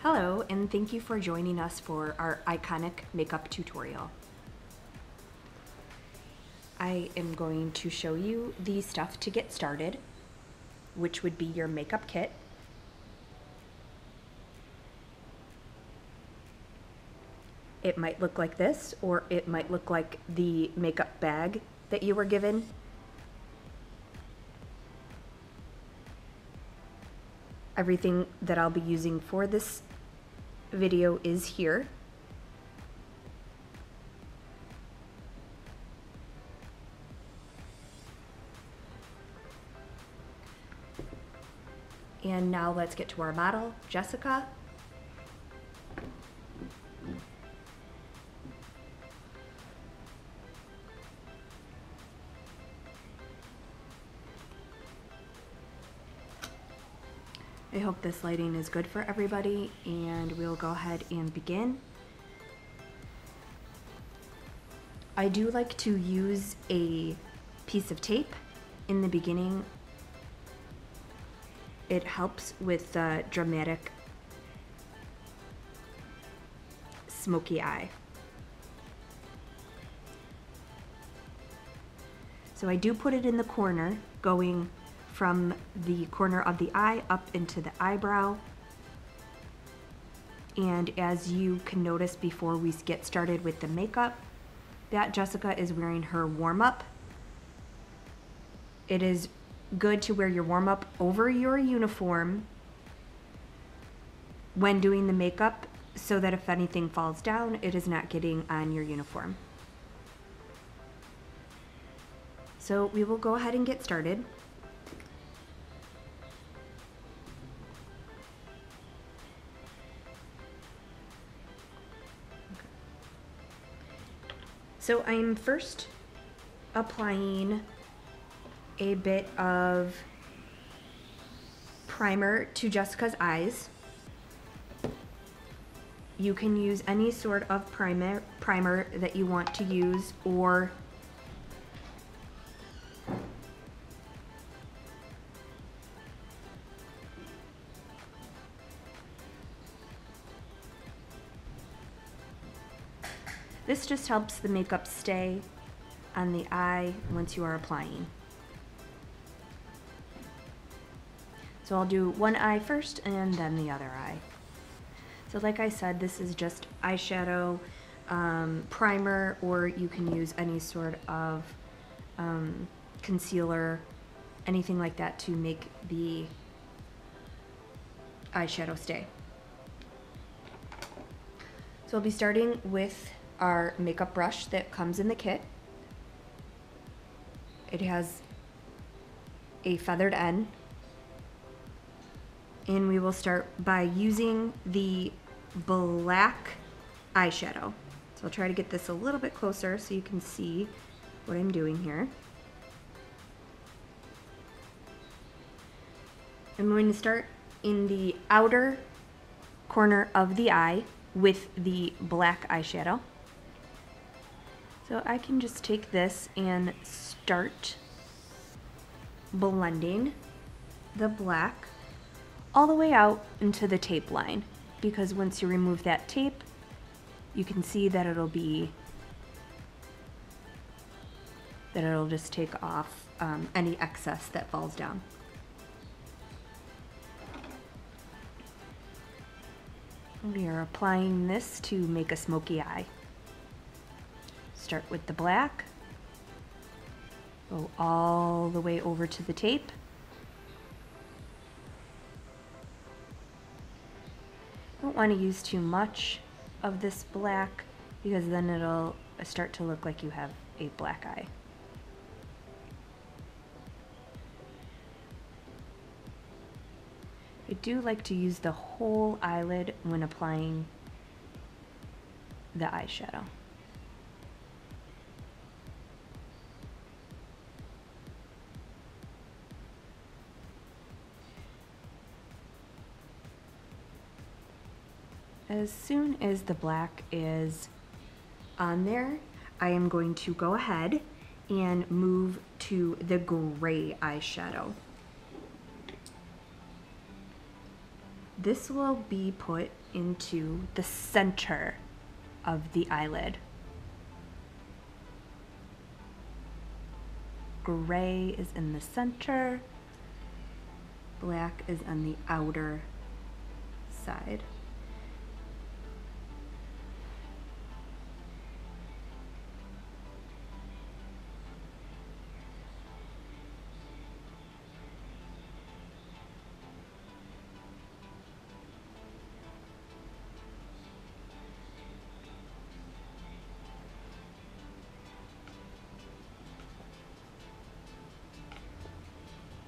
Hello, and thank you for joining us for our iconic makeup tutorial. I am going to show you the stuff to get started, which would be your makeup kit, it might look like this, or it might look like the makeup bag that you were given. Everything that I'll be using for this video is here. And now let's get to our model, Jessica. I hope this lighting is good for everybody, and we'll go ahead and begin. I do like to use a piece of tape in the beginning. It helps with the dramatic smoky eye. So I do put it in the corner, going from the corner of the eye up into the eyebrow. And as you can notice before we get started with the makeup, that Jessica is wearing her warm-up. It is good to wear your warm-up over your uniform when doing the makeup so that if anything falls down, it is not getting on your uniform. So we will go ahead and get started. So I'm first applying a bit of primer to Jessica's eyes. You can use any sort of primer that you want to use, or this just helps the makeup stay on the eye once you are applying. So I'll do one eye first and then the other eye. So like I said, this is just eyeshadow primer, or you can use any sort of concealer, anything like that to make the eyeshadow stay. So I'll be starting with our makeup brush that comes in the kit. It has a feathered end, and we will start by using the black eyeshadow. So I'll try to get this a little bit closer so you can see what I'm doing here. I'm going to start in the outer corner of the eye with the black eyeshadow. So I can just take this and start blending the black all the way out into the tape line, because once you remove that tape, you can see that it'll just take off any excess that falls down. We are applying this to make a smoky eye. Start with the black, go all the way over to the tape. Don't want to use too much of this black, because then it'll start to look like you have a black eye. I do like to use the whole eyelid when applying the eyeshadow. As soon as the black is on there, I am going to go ahead and move to the gray eyeshadow. This will be put into the center of the eyelid. Gray is in the center, black is on the outer side.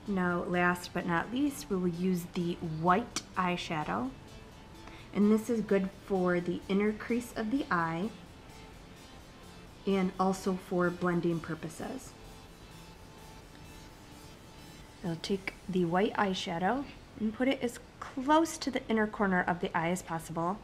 Now, last but not least, we will use the white eyeshadow. And this is good for the inner crease of the eye and also for blending purposes. I'll take the white eyeshadow and put it as close to the inner corner of the eye as possible.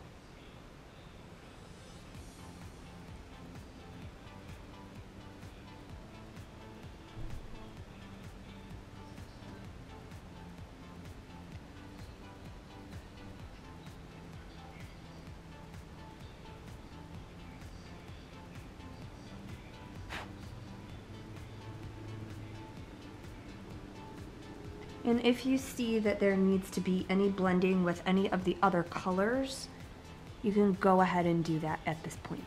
And if you see that there needs to be any blending with any of the other colors, you can go ahead and do that at this point.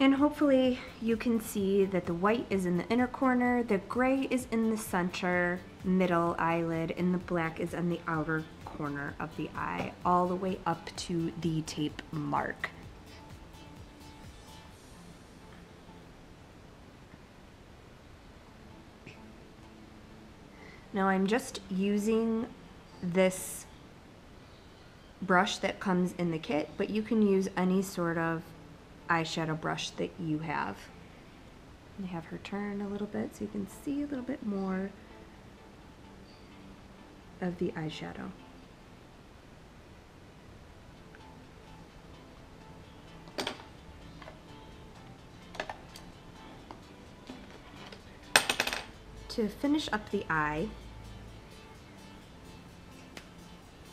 And hopefully you can see that the white is in the inner corner, the gray is in the center, middle eyelid, and the black is on the outer corner of the eye, all the way up to the tape mark. Now I'm just using this brush that comes in the kit, but you can use any sort of eyeshadow brush that you have. I have her turn a little bit so you can see a little bit more of the eyeshadow. To finish up the eye,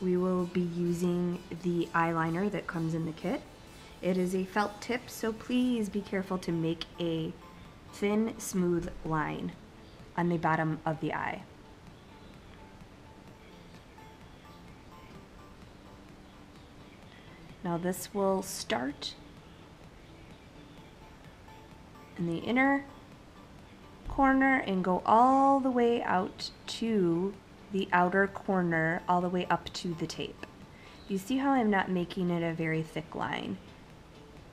we will be using the eyeliner that comes in the kit. It is a felt tip, so please be careful to make a thin, smooth line on the bottom of the eye. Now this will start in the inner corner and go all the way out to the outer corner, all the way up to the tape. You see how I'm not making it a very thick line?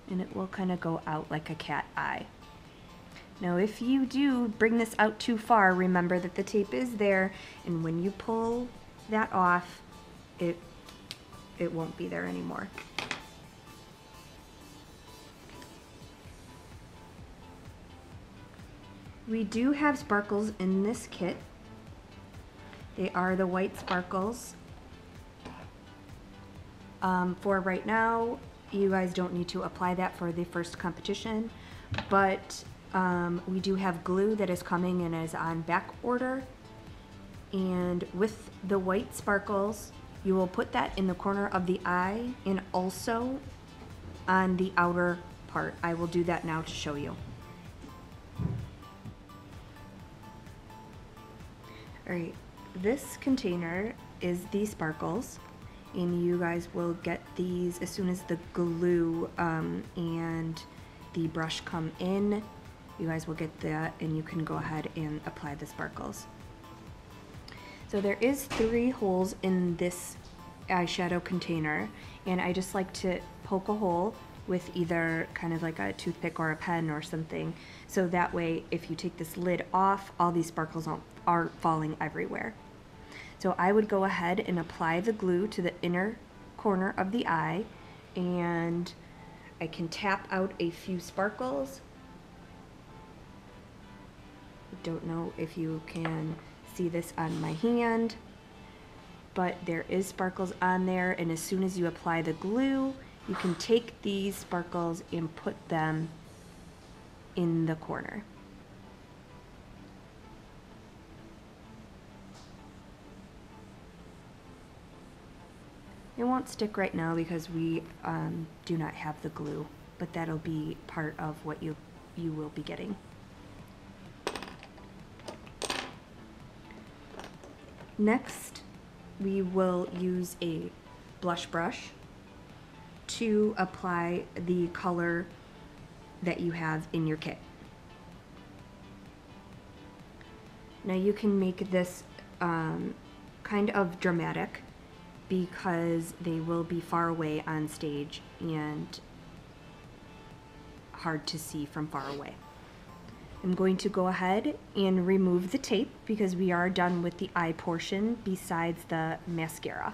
And it will kind of go out like a cat eye. Now if you do bring this out too far, remember that the tape is there, and when you pull that off, it won't be there anymore. We do have sparkles in this kit. They are the white sparkles. For right now, you guys don't need to apply that for the first competition, but we do have glue that is coming and is on back order. And with the white sparkles, you will put that in the corner of the eye and also on the outer part. I will do that now to show you. Alright, this container is the sparkles, and you guys will get these as soon as the glue and the brush come in. You guys will get that, and you can go ahead and apply the sparkles. So there is 3 holes in this eyeshadow container, and I just like to poke a hole with either kind of like a toothpick or a pen or something, so that way if you take this lid off, all these sparkles aren't falling everywhere. So I would go ahead and apply the glue to the inner corner of the eye, and I can tap out a few sparkles. I don't know if you can see this on my hand, but there is sparkles on there, and as soon as you apply the glue you can take these sparkles and put them in the corner. It won't stick right now because we do not have the glue, but that'll be part of what you will be getting. Next, we will use a blush brush to apply the color that you have in your kit. Now you can make this kind of dramatic because they will be far away on stage and hard to see from far away. I'm going to go ahead and remove the tape because we are done with the eye portion besides the mascara.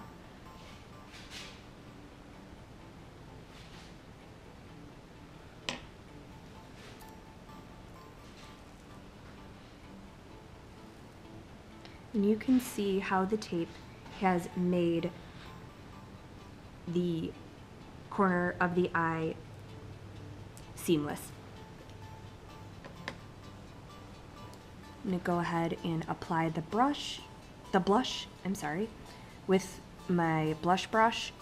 And you can see how the tape has made the corner of the eye seamless. I'm going to go ahead and apply the blush, with my blush brush,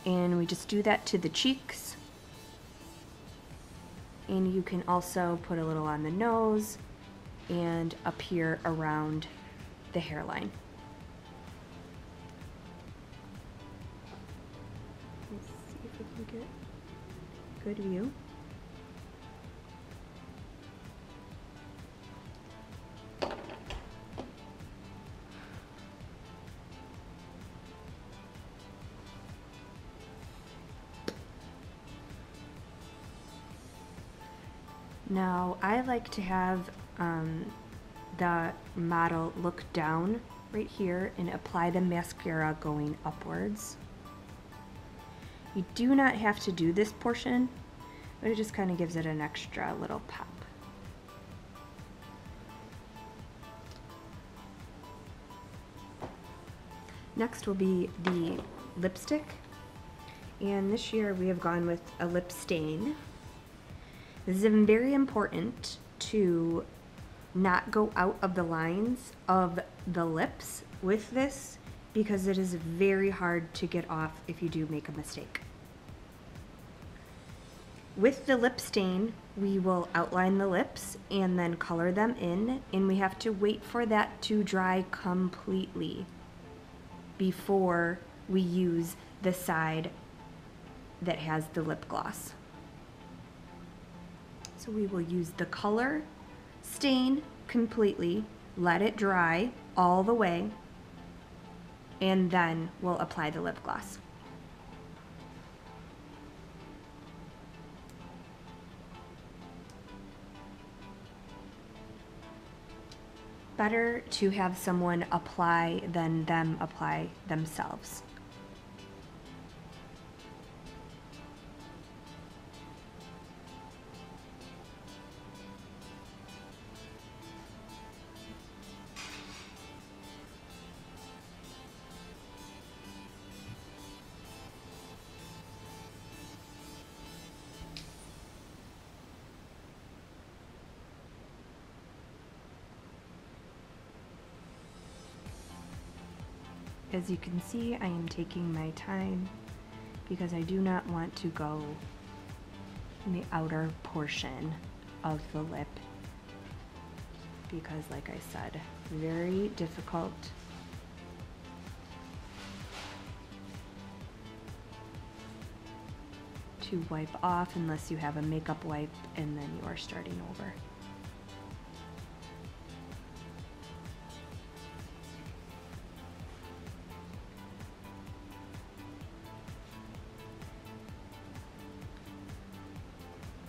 and we just do that to the cheeks. And you can also put a little on the nose and up here around the hairline. Let's see if we can get a good view. Now, I like to have the model look down right here and apply the mascara going upwards. You do not have to do this portion, but it just kind of gives it an extra little pop. Next will be the lipstick, and this year we have gone with a lip stain. This is very important to not go out of the lines of the lips with this because it is very hard to get off if you do make a mistake. With the lip stain, we will outline the lips and then color them in, and we have to wait for that to dry completely before we use the side that has the lip gloss. So we will use the color stain completely, let it dry all the way, and then we'll apply the lip gloss. Better to have someone apply than them apply themselves. As you can see, I am taking my time because I do not want to go in the outer portion of the lip because, like I said, very difficult to wipe off unless you have a makeup wipe and then you are starting over.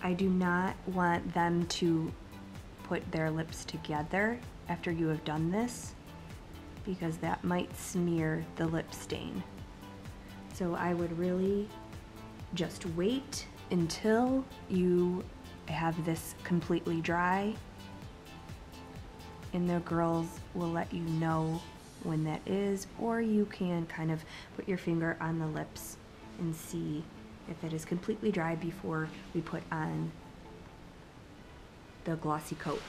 I do not want them to put their lips together after you have done this because that might smear the lip stain. So I would really just wait until you have this completely dry, and the girls will let you know when that is, or you can kind of put your finger on the lips and see if it is completely dry before we put on the glossy coat.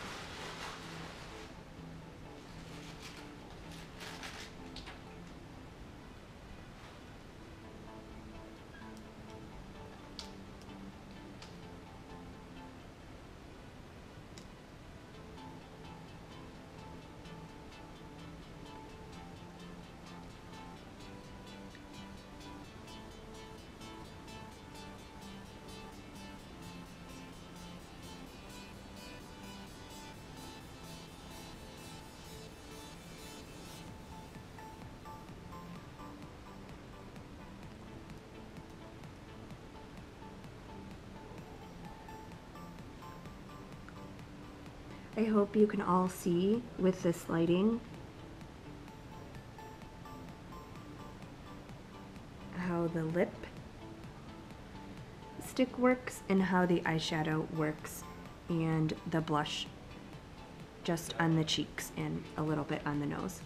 I hope you can all see with this lighting how the lip stick works and how the eyeshadow works, and the blush just on the cheeks and a little bit on the nose.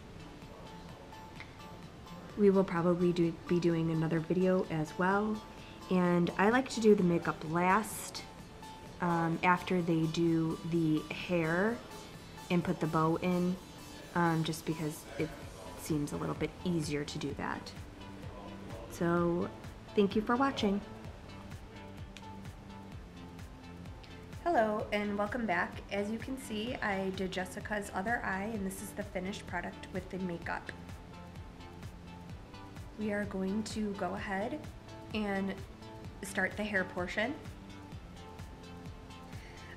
We will probably be doing another video as well, and I like to do the makeup last, after they do the hair and put the bow in, just because it seems a little bit easier to do that. So thank you for watching. Hello and welcome back. As you can see, I did Jessica's other eye, and this is the finished product with the makeup. We are going to go ahead and start the hair portion.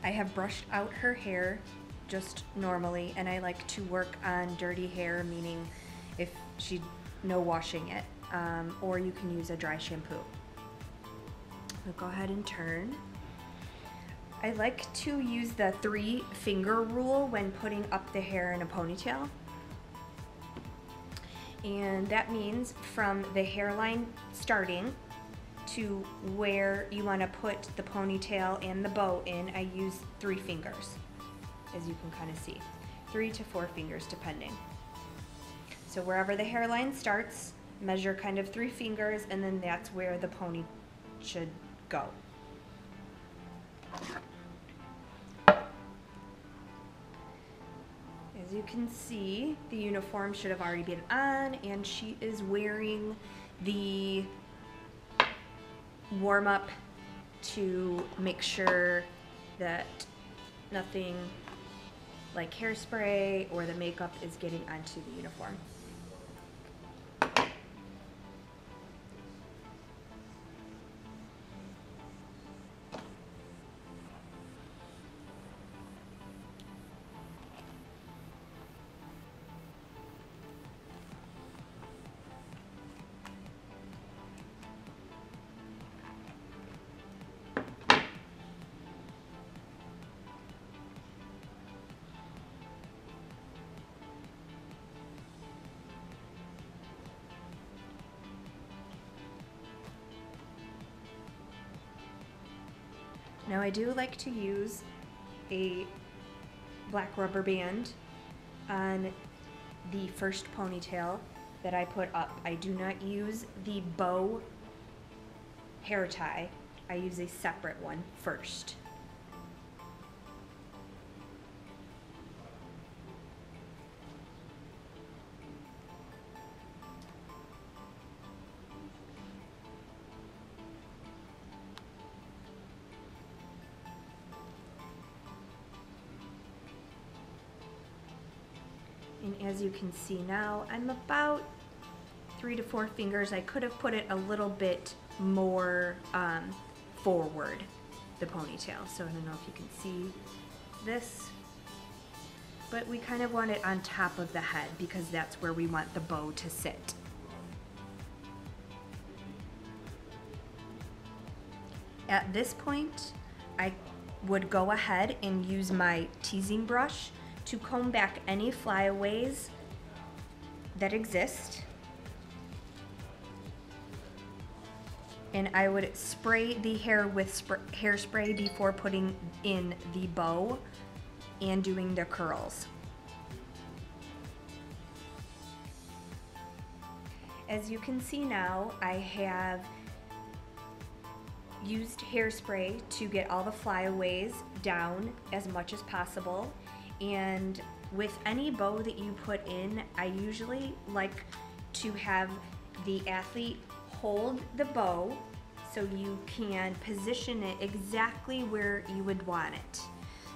I have brushed out her hair just normally, and I like to work on dirty hair, meaning if no washing it, or you can use a dry shampoo. So go ahead and turn. I like to use the 3-finger rule when putting up the hair in a ponytail. And that means from the hairline starting to where you want to put the ponytail and the bow in, I use 3 fingers, as you can kind of see. 3 to 4 fingers depending. So wherever the hairline starts, measure kind of 3 fingers, and then that's where the pony should go. As you can see, the uniform should have already been on, and she is wearing the warm-up to make sure that nothing like hairspray or the makeup is getting onto the uniform. Now I do like to use a black rubber band on the first ponytail that I put up. I do not use the bow hair tie. I use a separate one first. And as you can see now, I'm about 3 to 4 fingers. I could have put it a little bit more forward, the ponytail. So I don't know if you can see this, but we kind of want it on top of the head because that's where we want the bow to sit. At this point, I would go ahead and use my teasing brush to comb back any flyaways that exist. And I would spray the hair with hairspray before putting in the bow and doing the curls. As you can see now, I have used hairspray to get all the flyaways down as much as possible. And with any bow that you put in, I usually like to have the athlete hold the bow so you can position it exactly where you would want it.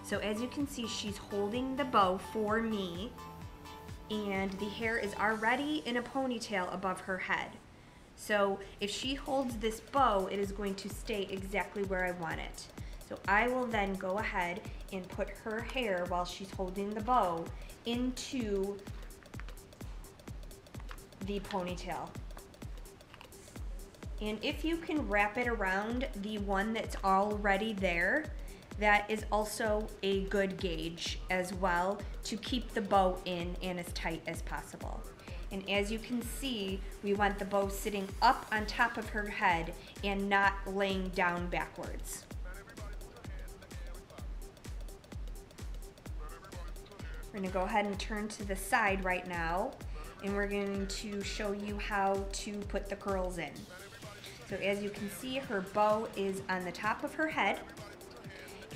So as you can see, she's holding the bow for me, and the hair is already in a ponytail above her head. So if she holds this bow, it is going to stay exactly where I want it. So I will then go ahead and put her hair, while she's holding the bow, into the ponytail. And if you can wrap it around the one that's already there, that is also a good gauge as well to keep the bow in and as tight as possible. And as you can see, we want the bow sitting up on top of her head and not laying down backwards. We're going to go ahead and turn to the side right now, and we're going to show you how to put the curls in. So as you can see, her bow is on the top of her head,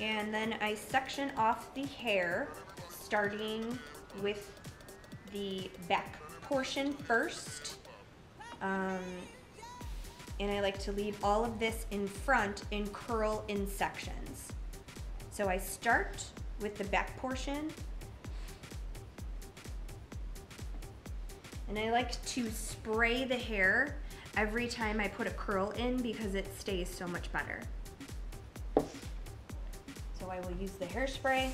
and then I section off the hair, starting with the back portion first. And I like to leave all of this in front and curl in sections. So I start with the back portion, and I like to spray the hair every time I put a curl in because it stays so much better. So I will use the hairspray.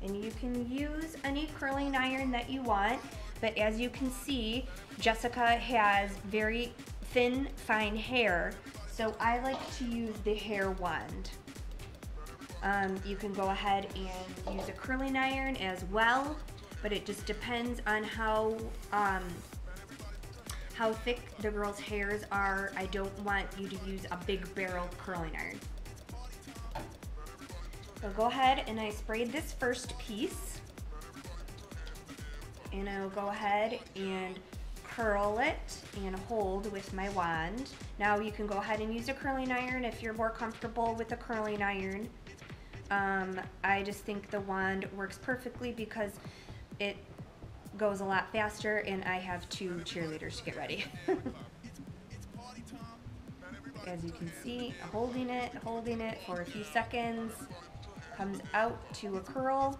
And you can use any curling iron that you want, but as you can see, Jessica has very thin, fine hair, so I like to use the hair wand. You can go ahead and use a curling iron as well, but it just depends on how thick the girl's hairs are. I don't want you to use a big barrel curling iron. So go ahead, and I sprayed this first piece, and I'll go ahead and curl it and hold with my wand. Now you can go ahead and use a curling iron if you're more comfortable with a curling iron. I just think the wand works perfectly because it goes a lot faster, and I have 2 cheerleaders to get ready. As you can see, holding it for a few seconds, comes out to a curl,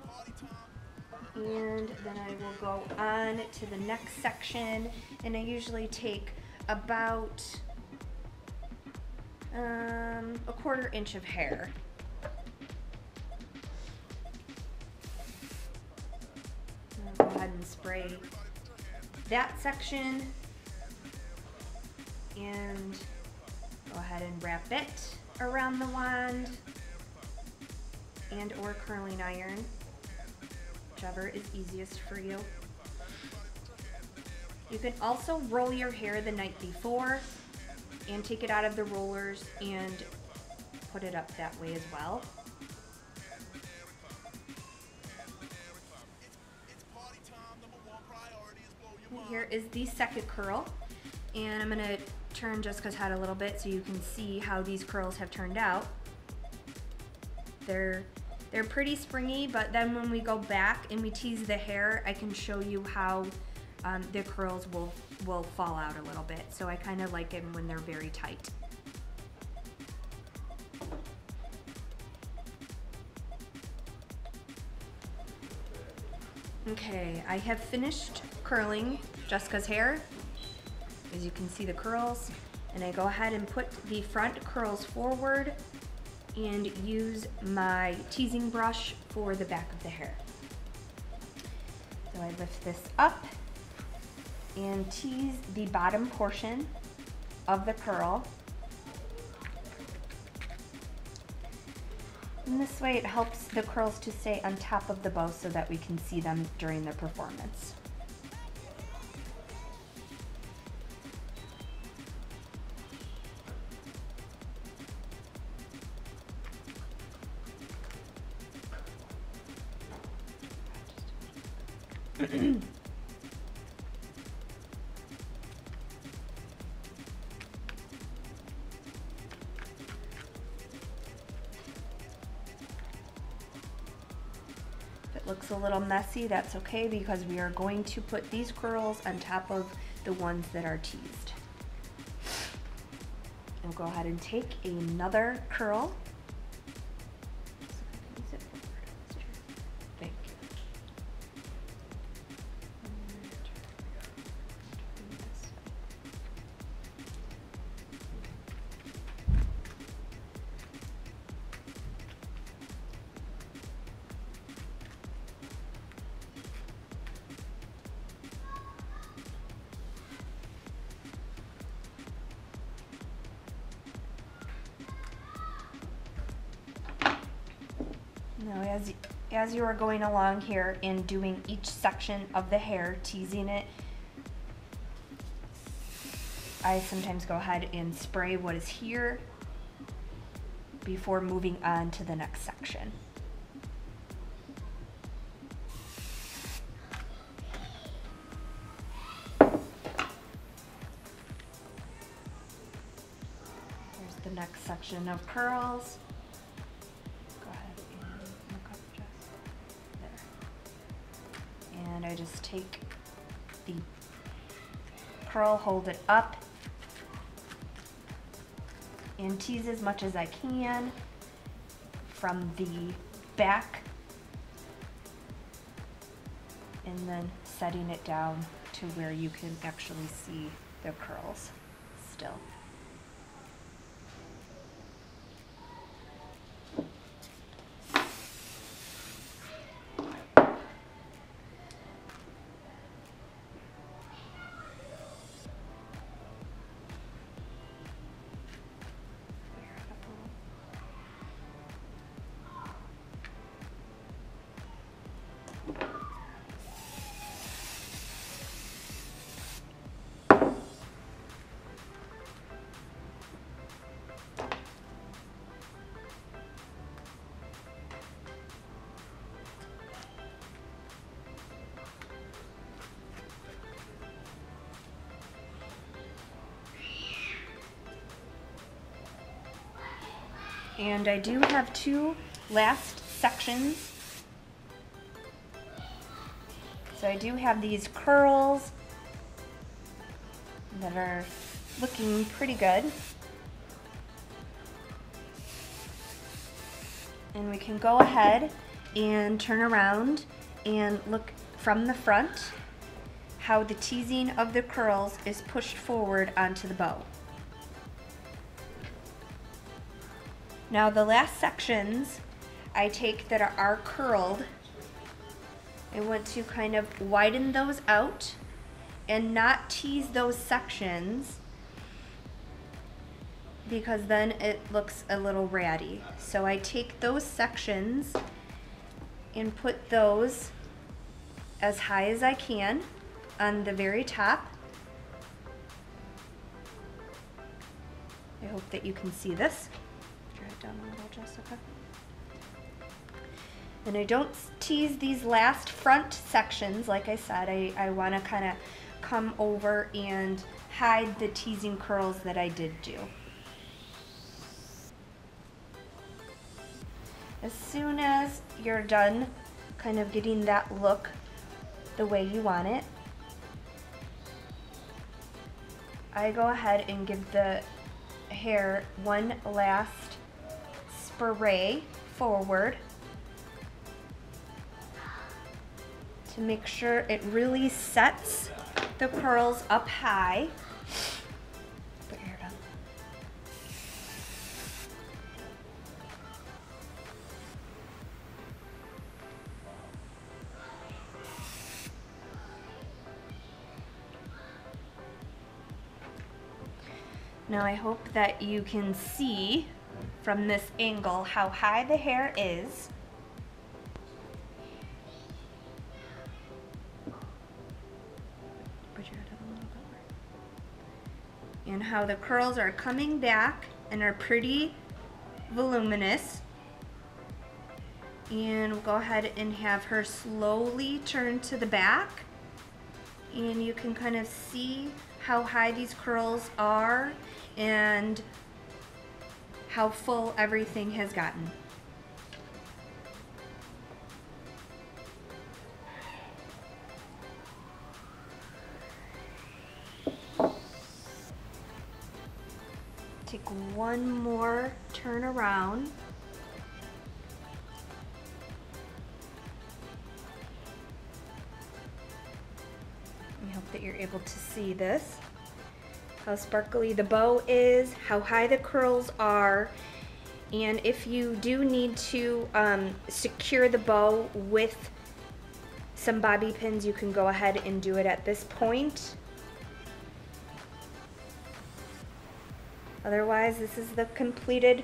and then I will go on to the next section, and I usually take about a 1/4 inch of hair. I'll go ahead and spray that section, and go ahead and wrap it around the wand and or curling iron, whichever is easiest for you. You can also roll your hair the night before and take it out of the rollers and put it up that way as well. Here is the second curl, and I'm going to turn Jessica's head a little bit so you can see how these curls have turned out. They're pretty springy, but then when we go back and we tease the hair, I can show you how the curls will fall out a little bit. So I kind of like them when they're very tight. Okay, I have finished curling Jessica's hair. As you can see, the curls, and I go ahead and put the front curls forward and use my teasing brush for the back of the hair. So I lift this up and tease the bottom portion of the curl. And this way it helps the curls to stay on top of the bow so that we can see them during the performance. looks a little messy, that's okay, because we are going to put these curls on top of the ones that are teased. I'll go ahead and take another curl. Thank you. Now, as you are going along here and doing each section of the hair, teasing it, I sometimes go ahead and spray what is here before moving on to the next section. Here's the next section of curls. And I just take the curl, hold it up, and tease as much as I can from the back, and then setting it down to where you can actually see the curls still. And I do have two last sections. So I do have these curls that are looking pretty good. And we can go ahead and turn around and look from the front how the teasing of the curls is pushed forward onto the bow. Now the last sections I take that are curled, I want to kind of widen those out and not tease those sections, because then it looks a little ratty. So I take those sections and put those as high as I can on the very top. I hope that you can see this. Down a little, Jessica. And I don't tease these last front sections. Like I said, I want to kind of come over and hide the teasing curls that I did do. As soon as you're done kind of getting that look the way you want it, I go ahead and give the hair one last spray forward to make sure it really sets the curls up high. Put your hair down. Now I hope that you can see from this angle how high the hair is. Put your head up a little bit more. And how the curls are coming back and are pretty voluminous. And we'll go ahead and have her slowly turn to the back. And you can kind of see how high these curls are and how full everything has gotten. Take one more turn around. I hope that you're able to see this. How sparkly the bow is, how high the curls are, and if you do need to secure the bow with some bobby pins, you can go ahead and do it at this point. Otherwise, this is the completed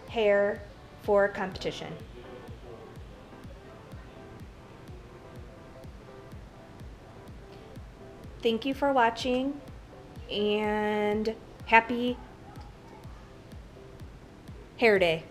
hair for competition. Thank you for watching, and happy Hair Day.